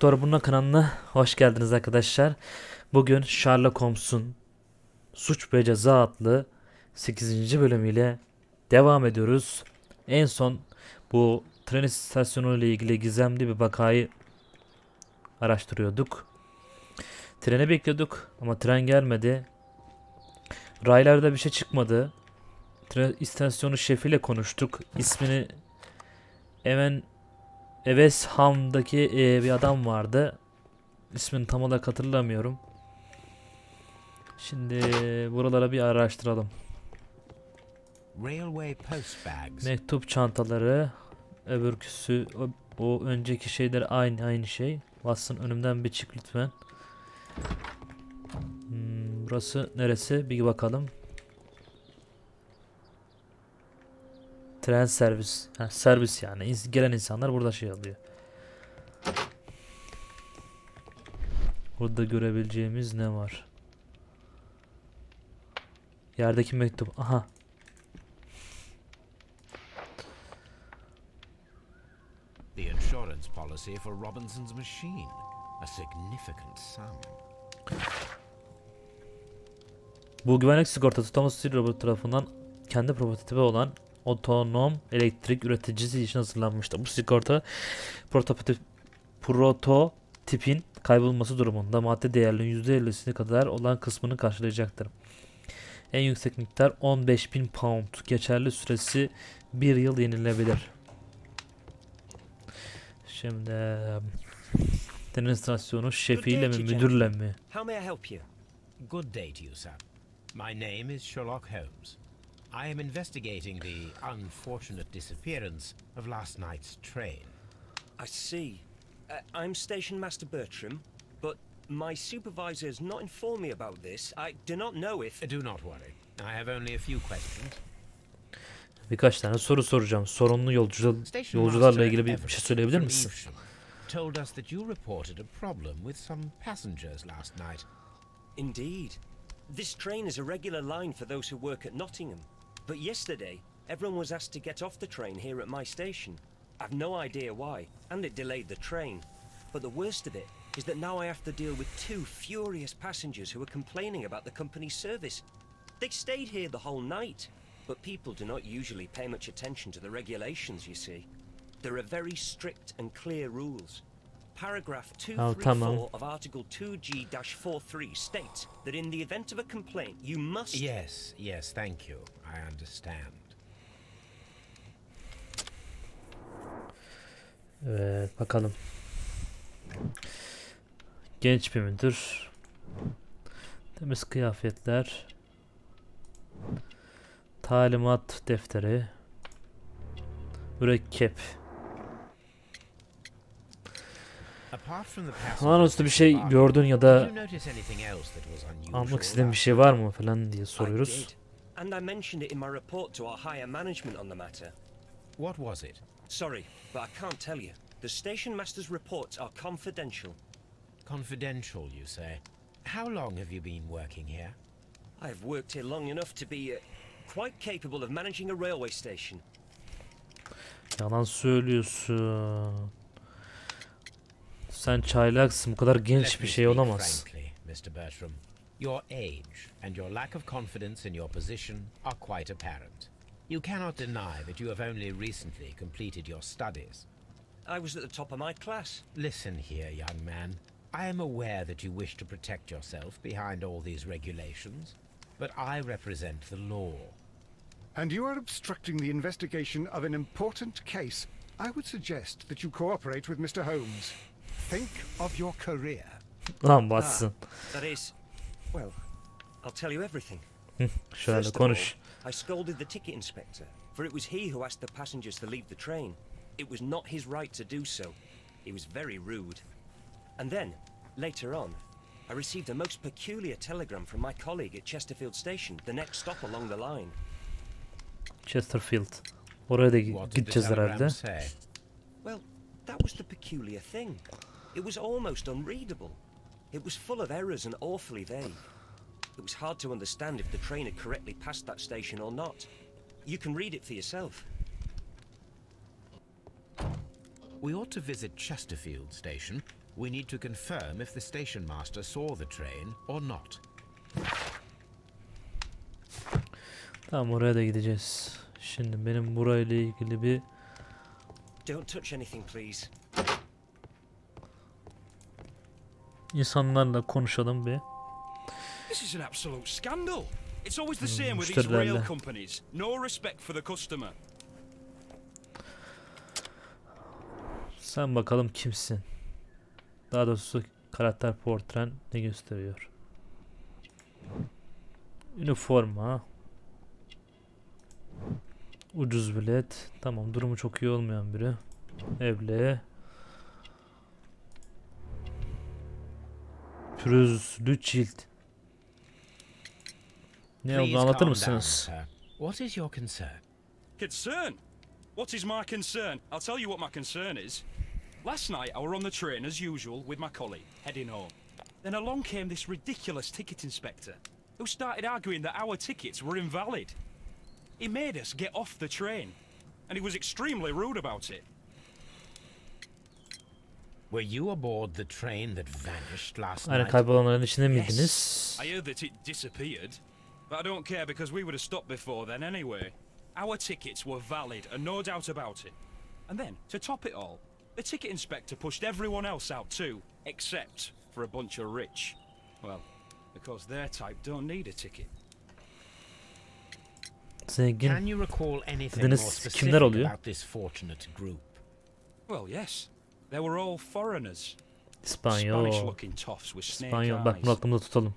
Doktor kanalına hoş geldiniz arkadaşlar. Bugün Sherlock Holmes'un Suç ve Ceza adlı 8. bölümüyle devam ediyoruz. En son bu tren istasyonu ile ilgili gizemli bir vakayı araştırıyorduk. Treni bekliyorduk ama tren gelmedi. Raylarda bir şey çıkmadı. Tren istasyonu şefiyle konuştuk. İsmini hemen Evesham'daki bir adam vardı. İsmini tam olarak hatırlamıyorum. Şimdi buralara bir araştıralım. Railway post bags. Mektup çantaları, öbürküsü o önceki şeyler aynı şey. Watson önümden bir çık lütfen. Burası neresi? Bir bakalım. Tren servis. Ha, servis yani. Gelen insanlar burada şey alıyor. Burada görebileceğimiz ne var? Yerdeki mektup. Aha. The insurance policy for Robinson's machine. A significant sum. Bu güvenlik sigortası Thomas Steel Robot tarafından kendi prototipi olan otonom elektrik üreticisi için hazırlanmıştı. Bu sigorta prototipin kaybolması durumunda madde değerlerinin %50'sine kadar olan kısmını karşılayacaktır. En yüksek miktar 15.000 pound. Geçerli süresi 1 yıl yenilebilir. Şimdi tren istasyonu şefiyle mi müdürle mi? How may I help you? Good day to you, sir. My name is Sherlock Holmes. I am investigating the unfortunate disappearance of last night's train. I see. I'm Station Master Bertram, but my supervisor has not informed me about this. I do not know if... Do not worry. I have only a few questions. Birkaç tane soru soracağım. Sorunlu yolcularla ilgili bir şey söyleyebilir misin? Told us that you reported a problem with some passengers last night. Indeed. This train is a regular line for those who work at Nottingham. But yesterday, everyone was asked to get off the train here at my station. I've no idea why, and it delayed the train. But the worst of it is that now I have to deal with two furious passengers who are complaining about the company's service. They stayed here the whole night, but people do not usually pay much attention to the regulations, you see. There are very strict and clear rules. Paragraph 234 of Article 2G-43 states that in the event of a complaint, you must... Yes, thank you. I understand. Evet, bakalım. Genç bir müdür. Temiz kıyafetler. Talimat defteri. Mürekkep. Anonsta bir şey gördün ya da almak istediğin bir şey var mı falan diye soruyoruz. And I mentioned it in my report to our higher management on the matter. What was it? Sorry, but I can't tell you. The station master's reports are confidential. Confidential, you say? How long have you been working here? I've worked here long enough to be quite capable of managing a railway station. Yalan söylüyorsun. Sen çaylaksın. Bu kadar genç bir şey olamaz. Frankly, Mr. Bertram, your age and your lack of confidence in your position are quite apparent. You cannot deny that you have only recently completed your studies. I was at the top of my class. Listen here, young man. I am aware that you wish to protect yourself behind all these regulations, but I represent the law. And you are obstructing the investigation of an important case. I would suggest that you cooperate with Mr. Holmes. Think of your career. Lan Watson. That is, well, I'll tell you everything. Şöyle First of konuş. all, I scolded the ticket inspector, for it was he who asked the passengers to leave the train. It was not his right to do so. He was very rude. And then, later on, I received a most peculiar telegram from my colleague at Chesterfield Station, the next stop along the line. Chesterfield. Oraya da What did the gideceğiz herhalde. telegram say? Well, that was the peculiar thing. It was almost unreadable. It was full of errors and awfully vague. It was hard to understand if the train had correctly passed that station or not. You can read it for yourself. We ought to visit Chesterfield Station. We need to confirm if the station master saw the train or not. Tamam, oraya da gideceğiz. Şimdi benim burayla ilgili bir Don't touch anything, please. insanlarla konuşalım bir. This is an absolute scandal. It's always the same with these müşterilerle. rail companies. No respect for the customer. Sen bakalım kimsin? Daha doğrusu karakter portren ne gösteriyor? Üniforma. Ucuz bilet. Tamam, durumu çok iyi olmayan biri. Evli. Pürüzlü cilt. Ne Please olduğunu anlatır calm mısınız? down, sir. What is your concern? Concern? What is my concern? I'll tell you what my concern is. Last night I were on the train as usual with my colleague, heading home. Then along came this ridiculous ticket inspector, who started arguing that our tickets were invalid. He made us get off the train, and he was extremely rude about it. Were you aboard the train that vanished last Aynı night? kaybolanların içinde miydiniz? Yes, I heard that it disappeared, but I don't care because we would have stopped before then anyway. Our tickets were valid and no doubt about it. And then, to top it all, the ticket inspector pushed everyone else out too, except for a bunch of rich. Well, because their type don't need a ticket. Zengin. Can you recall anything Dediniz, more specific kimler oluyor? about this fortunate group? Well, yes. They were all foreigners. İspanyol. Spanish-looking toffs with snake İspanyol. Bak, bunu eyes. aklımda tutalım.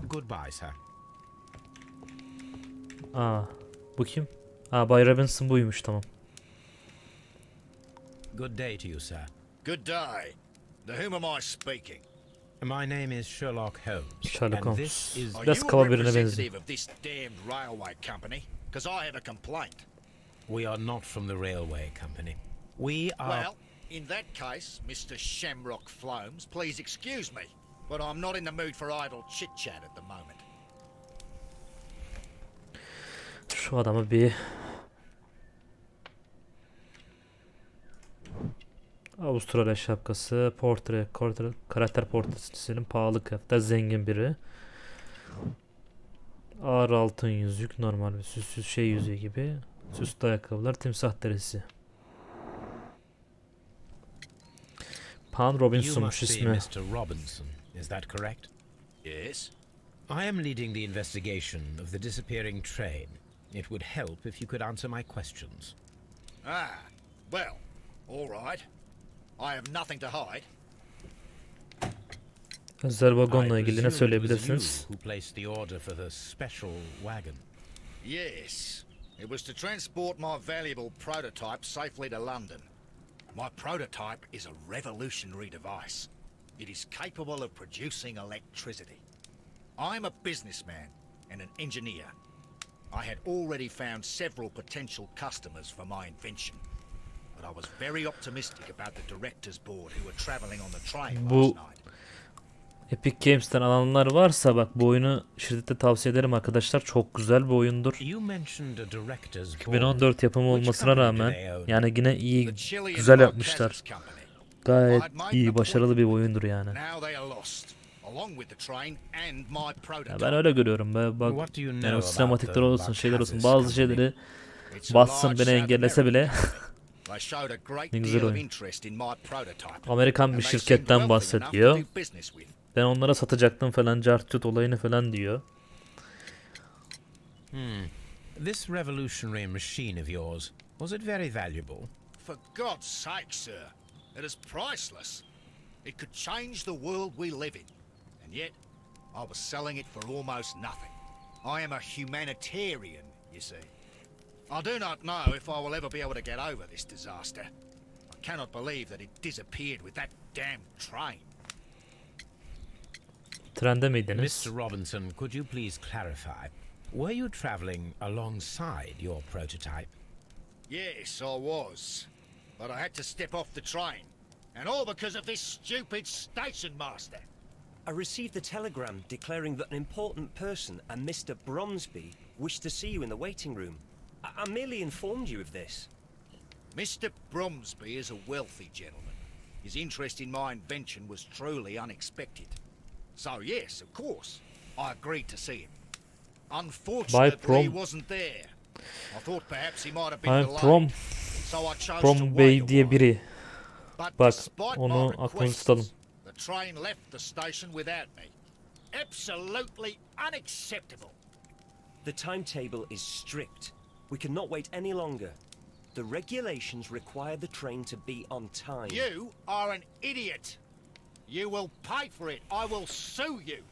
Goodbye, sir. Aa, bu kim? Aa, Bay Robinson buymuş, tamam. Good day to you, sir. Good day. To whom am I speaking? My name is Sherlock Holmes. Sherlock and Holmes. this is Are Biraz you a kaba birine benziyor. representative of this damned railway company? Because I have a complaint. We are not from the railway company. We are... Well, in that case, Mr. Shamrock Flomes, please excuse me, but I'm not in the mood for idle chit-chat at the moment. Şu adamı bir Avustralya şapkası, karakter portresi çizelim. Pahalı kıyafetler, zengin biri. Ağır altın yüzük, normal bir süssüz şey yüzüğü gibi. Süslü ayakkabılar, timsah derisi. Pan You Robinson'muş must be ismi. Mr. Robinson, is that correct? Yes? I am leading the investigation of the disappearing train. It would help if you could answer my questions. Ah, well, all right. I have nothing to hide. Özel I vagonla ilgili ne presume it was söyleyebilirsiniz? you who placed the order for the special wagon. Yes, it was to transport my valuable prototype safely to London. My prototype is a revolutionary device. It is capable of producing electricity. I'm a businessman and an engineer. I had already found several potential customers for my invention. But I was very optimistic about the directors board who were traveling on the train Bu- last night. Epic Games'ten alanlar varsa bak, bu oyunu şiddetle tavsiye ederim arkadaşlar. Çok güzel bir oyundur. You mentioned a director's board. 2014 yapımı olmasına rağmen yani yine iyi, The Chilean güzel Marquesas yapmışlar. Company. Gayet iyi, başarılı bir oyundur yani. Now they are lost, along with the train and my Ya prototype. ben öyle görüyorum be. Bak, What do you yani know o about sinematikler the olsun, şeyler olsun, Marquesas bazı Company? şeyleri It's a bassın, large beni South engellese bile American company. They showed a great Ne güzel deal of oyun. interest in my prototype. Amerikan and bir they seemed şirketten wealthy enough to bahsediyor. do business with. Ben onlara satacaktım falan, cartçut olayını falan diyor. This revolutionary machine of yours, was it very valuable? For God's sake, sir, it is priceless. It could change the world we live in. And yet, I was selling it for almost nothing. I am a humanitarian, you see. I do not know if I will ever be able to get over this disaster. I cannot believe that it disappeared with that damn train. Trende miydiniz? Mr. Robinson, could you please clarify? Were you traveling alongside your prototype? Yes, I was. But I had to step off the train. And all because of this stupid station master. I received the telegram declaring that an important person, a Mr. Bromsby, wished to see you in the waiting room. I merely informed you of this. Mr. Bromsby is a wealthy gentleman. His interest in my invention was truly unexpected. So yes, of course, I agreed to see him. Unfortunately, he wasn't there. I thought perhaps he might have been delayed. So I chose to Prom wait Bey a diye while. biri. But Bak, despite onu my aklımızda tutalım. requests, the train left the station without me. Absolutely unacceptable. The timetable is strict. We cannot wait any longer. The regulations require the train to be on time. You are an idiot. You will pay for it. I will sue you.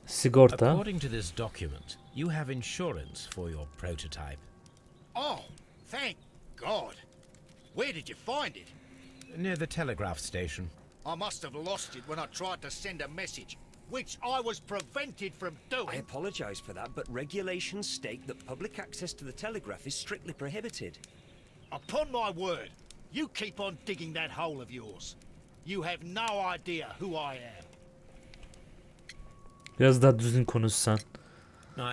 Sigorta. According to this document, you have insurance for your prototype. Oh, thank God. Where did you find it? Near the telegraph station. I must have lost it when I tried to send a message, which I was prevented from I doing. apologize for that, but regulations state that public access to the telegraph is strictly prohibited. Upon my word, you keep on digging that hole of yours. You have no idea who I am. Biraz daha düzgün konuşsan.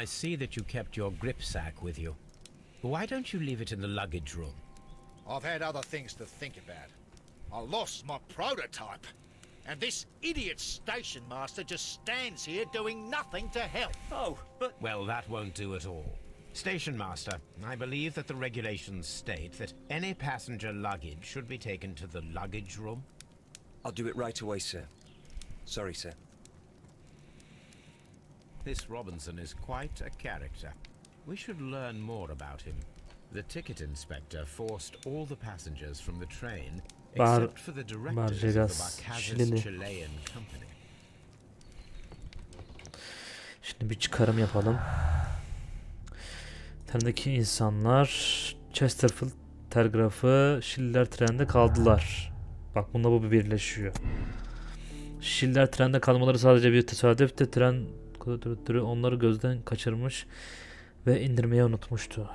I see that you kept your grip sack with you. Why don't you leave it in the luggage room? I've had other things to think about. I lost my prototype. And this idiot station master just stands here doing nothing to help. Oh, but Well, that won't do at all. Station master, I believe that the regulations state that any passenger luggage should be taken to the luggage room. I'll do it right away, sir. Sorry, sir. This Robinson is quite a character. We should learn more about him. The ticket inspector forced all the passengers from the train except for the directors of the Barcazes Chilean company. Şimdi bir çıkarım yapalım. Trendeki insanlar Chesterfield telgrafı Schiller trende kaldılar. Bak bununla bu birleşiyor. Schiller trende kalmaları sadece bir tesadüftü. Tren konduktörü onları gözden kaçırmış ve indirmeyi unutmuştu.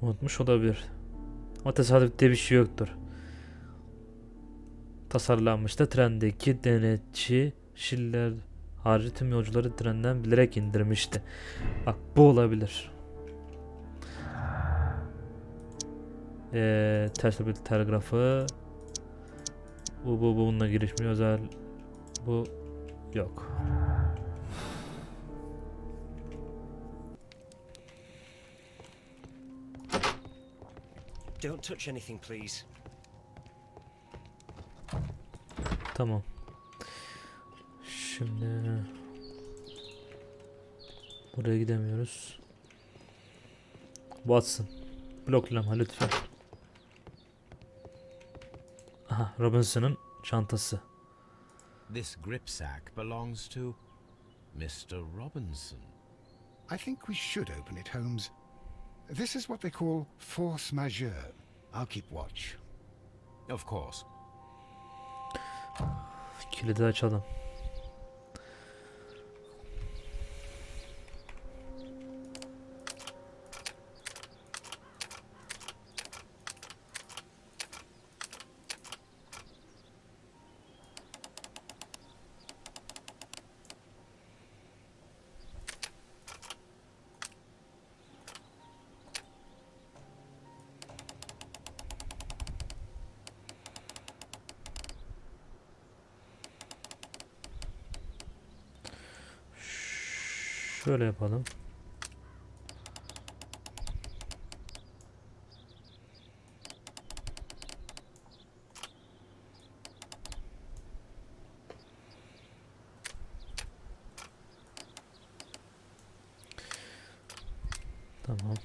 Unutmuş olabilir. Ama tesadüf diye bir şey yoktur. Tasarlanmıştı. Trendeki denetçi Schiller harici tüm yolcuları trenden bilerek indirmişti. Bak bu olabilir. Ters bir telgrafı. Bununla girişmiyor özel. Bu yok. Don't touch anything, please. Tamam. Şimdi buraya gidemiyoruz. Watson. Bloklama lütfen. Aha, Robinson'ın çantası. This grip sack belongs to Mr. Robinson. I think we should open it, Holmes. This is what they call force majeure. I'll keep watch. Of course. Kilidi açalım. Şöyle yapalım. Tamam.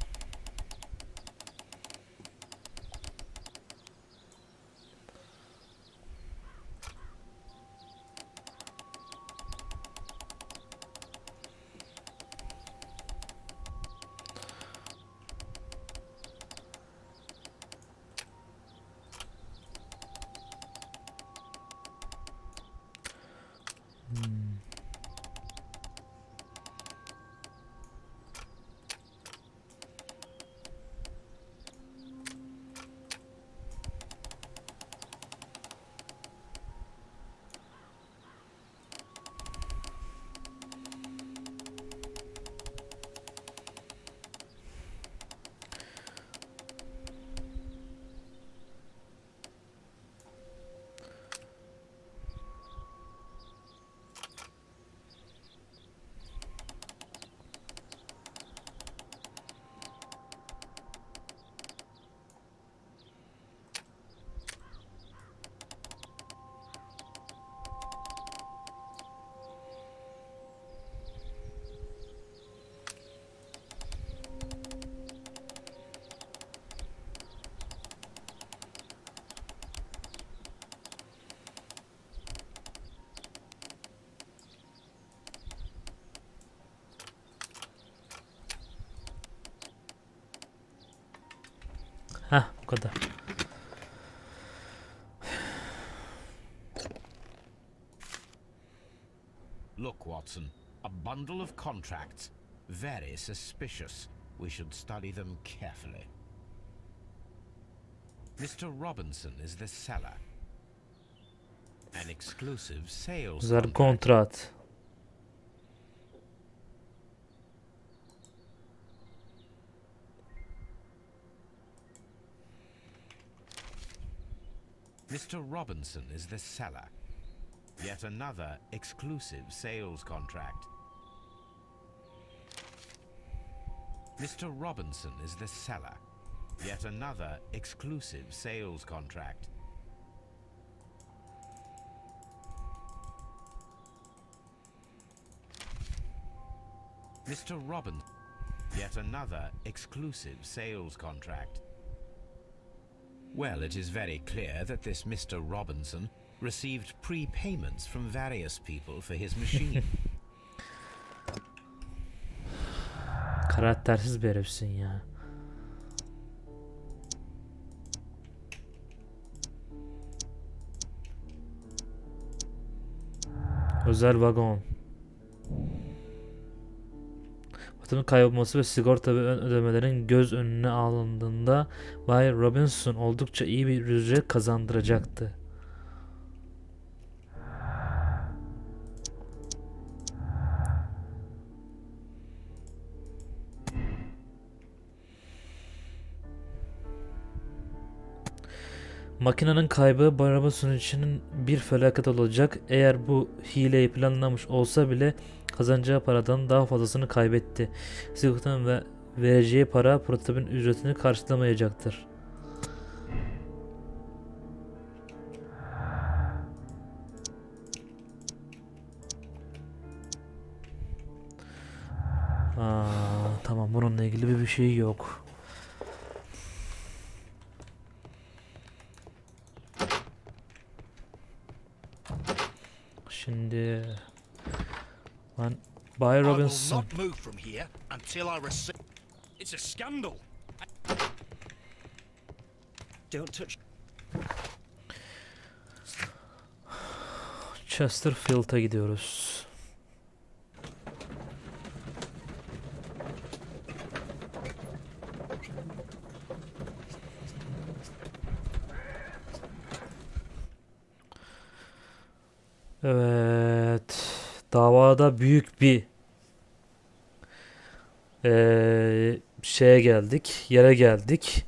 kadar. Look, Watson, a bundle of contracts. Very suspicious. We should study them carefully. Mr. Robinson is the seller. An exclusive sales Güzel contract. kontrat. Mr. Robinson is the seller. Yet another exclusive sales contract. Mr. Robinson is the seller. Yet another exclusive sales contract. Mr. Robinson. Yet another exclusive sales contract. Well, it is very clear that this Mr. Robinson received prepayments from various people for his machine. Karaktersiz bir herifsin ya. Özel vagon. Vatanın kaybolması ve sigorta ve ön ödemelerin göz önüne alındığında Bay Robinson oldukça iyi bir ücret kazandıracaktı. Makinenin kaybı Bay Robinson için bir felaket olacak. Eğer bu hileyi planlamış olsa bile kazanacağı paradan daha fazlasını kaybetti. Sigortanın ve vereceği para prototipin ücretini karşılamayacaktır. Tamam, bununla ilgili bir şey yok. Şimdi ben Bay I will Robinson. not move from here until I receive. It's a scandal. Don't touch. Chesterfield'a gidiyoruz. Evet. Davada büyük bir şeye geldik. Yere geldik.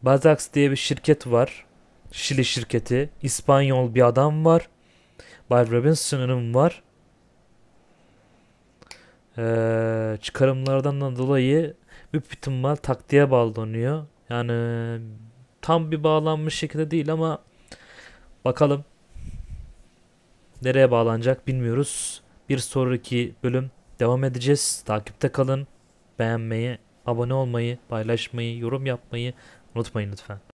Bazax diye bir şirket var. Şili şirketi. İspanyol bir adam var. Bay Robinson'un var. Çıkarımlardan da dolayı büyük ihtimal taktiğe bağlanıyor. Yani tam bir bağlanmış şekilde değil ama bakalım nereye bağlanacak bilmiyoruz. Bir sonraki bölüm devam edeceğiz. Takipte kalın. Beğenmeyi, abone olmayı, paylaşmayı, yorum yapmayı unutmayın lütfen.